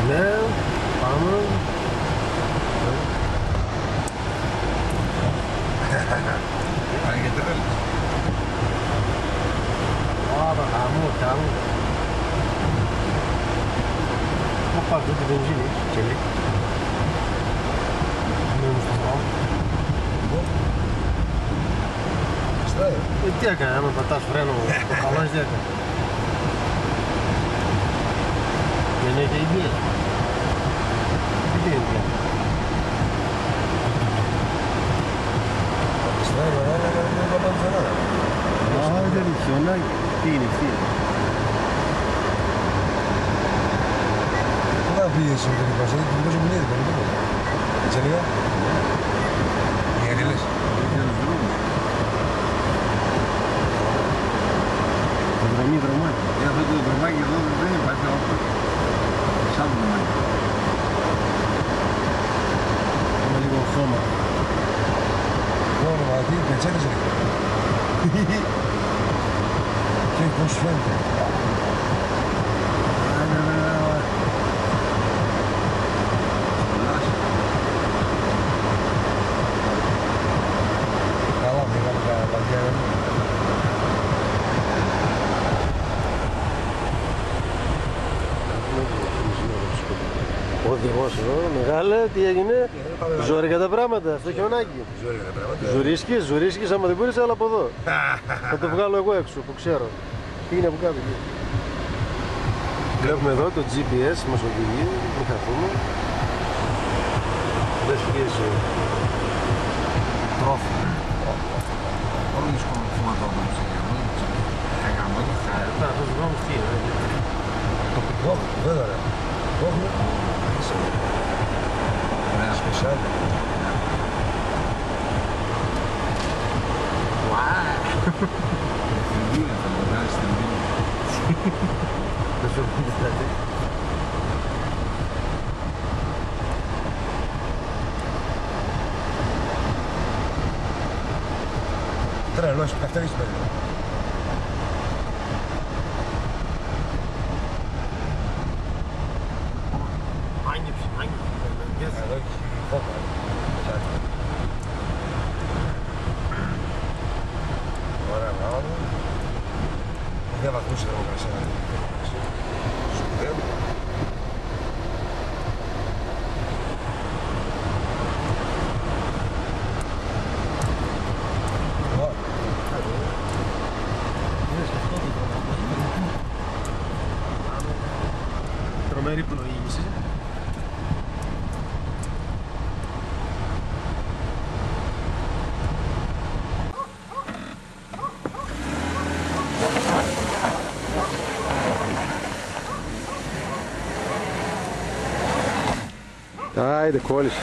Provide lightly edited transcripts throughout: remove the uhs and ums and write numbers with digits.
Ναι, πάμε. Πάει και τρέλες. Άρα, χαμού. Πού πάει αυτή τη βενζίνη, κελί. Μένω στο πάω. Τι έκανε, άμα πατάς φρένο, το χαλάς τι έκανε. Δεν έχει ιδέα. Τι είναι. Δεν είναι χιονάκι. Τι είναι αυτή. Πού θα πήγες με την εικόνα, την πόσο μου λέει, έτσι λίγα. Οι Αγγελές. Δρομάκι. Αυτό το δρομάκι εδώ δεν υπάρχει αυτό. Σαν δρομάκι. Είναι λίγο χώμα. Χώμα, τι, πετσέλες λίγο. Και πώς φαίνεται. Καλά, πήγαμε τα παντιά. Ο οδηγός εδώ, μεγάλε, τι έγινε, ζόρικα τα πράγματα, στο χιονάκι. Ζουρίσκεις, άμα δεν μπορείς, έλα από εδώ. Θα το βγάλω εγώ έξω, που ξέρω. Τι είναι από κάτω εκεί. Βλέπουμε εδώ το GPS, μας οδηγεί, μην χαθούμε. Δεν σφυγίζει τρόφιμα. Πολύ δύσκολο να θυματώμαστε για μόνοι. Αυτός ο δρόμος τι είναι. Τοπικό, βέβαια ρε. Κόβουμε. Ωραία. Σπεσιάλ. Την θα το βγάλεις στην βίνα. Δεν σου πει δηλαδή. Τρελός, καυτερής παιδί. Εδώ έχει φώκα. Ωραία πράγματα. 9 βαθμούς η θερμοκρασία. Σπουδαίο. Τρομερή πλοήγηση. Άιντε, κόλλησε.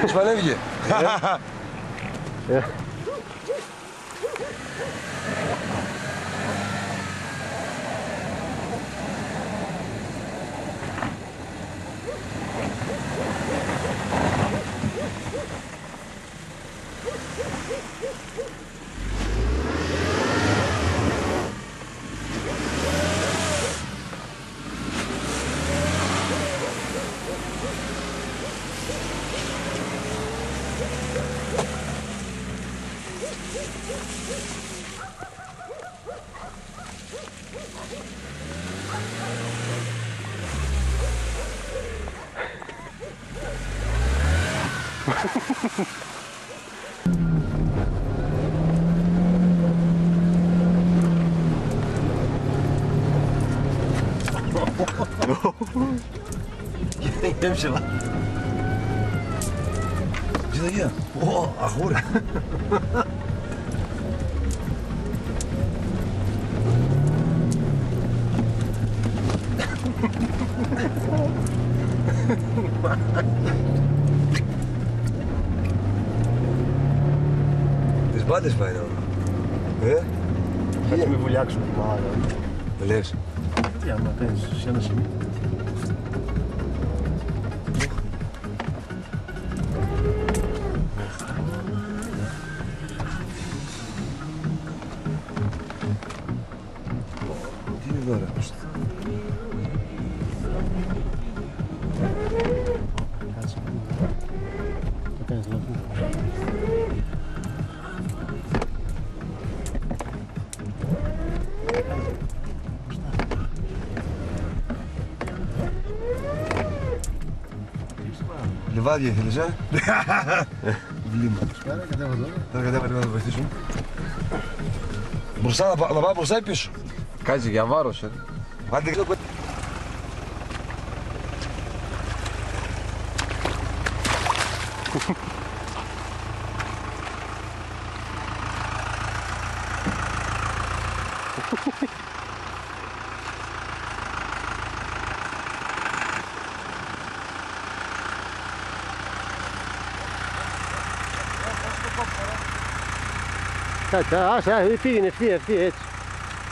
Σπανέβηκε. Είναι ψηλά. Ψηλαγία. Ω, αχούρε. Πάντες πάει τώρα. Θα με βουλιάξουν την μάγα. Το λες. Τι άμα κάνεις σε ένα σημείο. Τι είναι εδώ ρε. Κάτσε. Το κάνεις λάθος. Λιβάδια ήθελες, Βλήμα. Άρα κατέβα τώρα. Τώρα κατέβα να το βοηθήσουμε. Μπροστά, να πάω μπροστά ή πίσω. Κάτσε για βάρος, Άντε εδώ. Κάτσε, άσε, πήγαινε ευθεία, έτσι.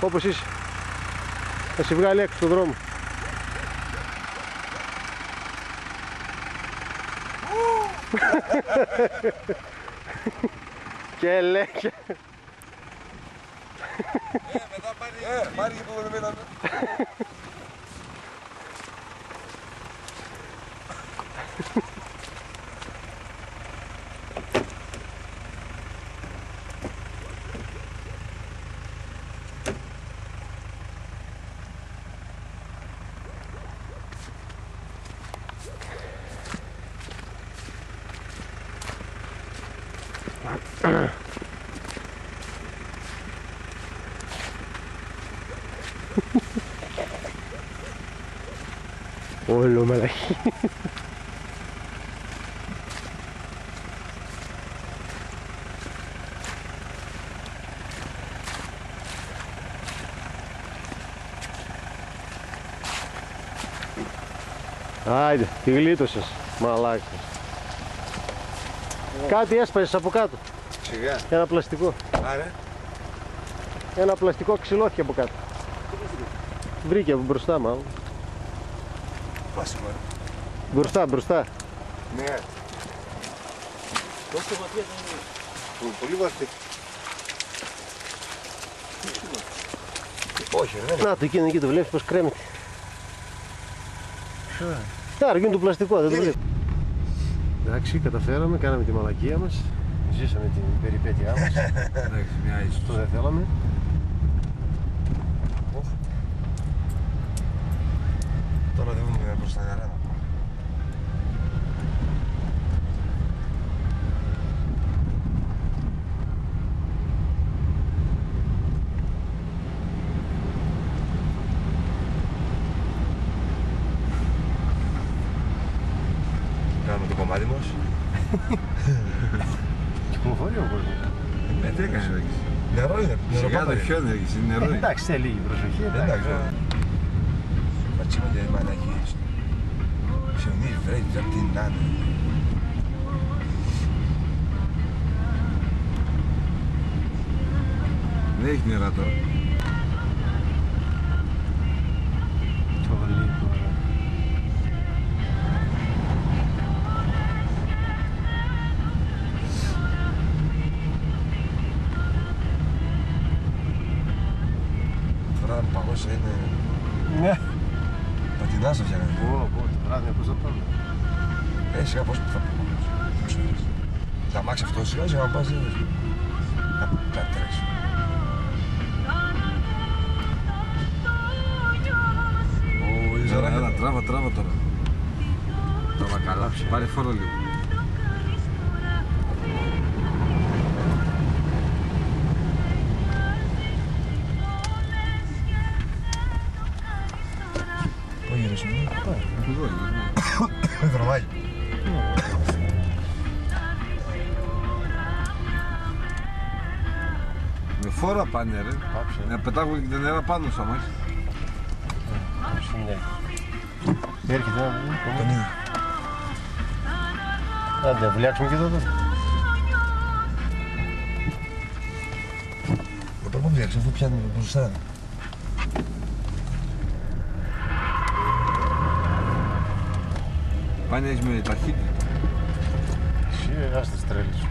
Όπως είσαι. Θα σε βγάλει έξω στον δρόμο. Και λέγε. Μετά πάρει και που μέναμε. Όλο μαλακή. Άιντε, τη γλίτωσες, μαλάκας. Κάτι έσπασες από κάτω. Σιγά. Ένα πλαστικό. Άρα. Ένα πλαστικό ξυλώθηκε από κάτω. Βρήκε από μπροστά μάλλον. Πάσουμε. Μπροστά. Ναι. Τόσο βαθιά είναι. Πολύ βαθύ. Όχι ρε. Να το εκεί το βλέπεις πως κρέμεται. Άρα γίνει το πλαστικό, δεν το βλέπεις. Εντάξει, καταφέραμε, κάναμε τη μαλακία μας. Ζήσαμε την περιπέτειά μας. Εντάξει, μια ίσως. Το δεν θέλαμε. Τώρα δεν βγούμε προς τα γαρά. Κάνουμε το κομμάτι μας. Κυκλοφορεί ο κόσμος. Τι έκανε, Νερό είναι. σιγά το χιόνι έρχεσαι, είναι νερό. Εντάξει, σε λίγη προσοχή. Εντάξει. Πατσίμα και μαλακίες. Χιονίζει, βρέχει, δεν τι να είναι. Δεν έχει νερά τώρα. Το λίγο. Τώρα παγώσει είναι Ναι. πατινά στο φτιάχνει. Το βράδυ πώς θα πάμε. Σιγά πώς θα πάμε. Θα μάξει αυτό σιγά σιγά να πας να κατρέξει. Έλα, τράβα τώρα. Τράβα καλά, πάρε φόρο λίγο. Πού γυρίσουμε? Εδώ είναι. Δρομάκι. Με φόρα πάνε ρε. Πάψε. Να πετάγουν και τα νερά πάνω σου αμάς. Έρχεται να δούμε. Τον είδα. Άντε, να βουλιάξουμε και εδώ τώρα. πήραξε αφού πιάνει μπροστά. Πάνε με ταχύτητα. Εσύ, ας τις τρέλες σου.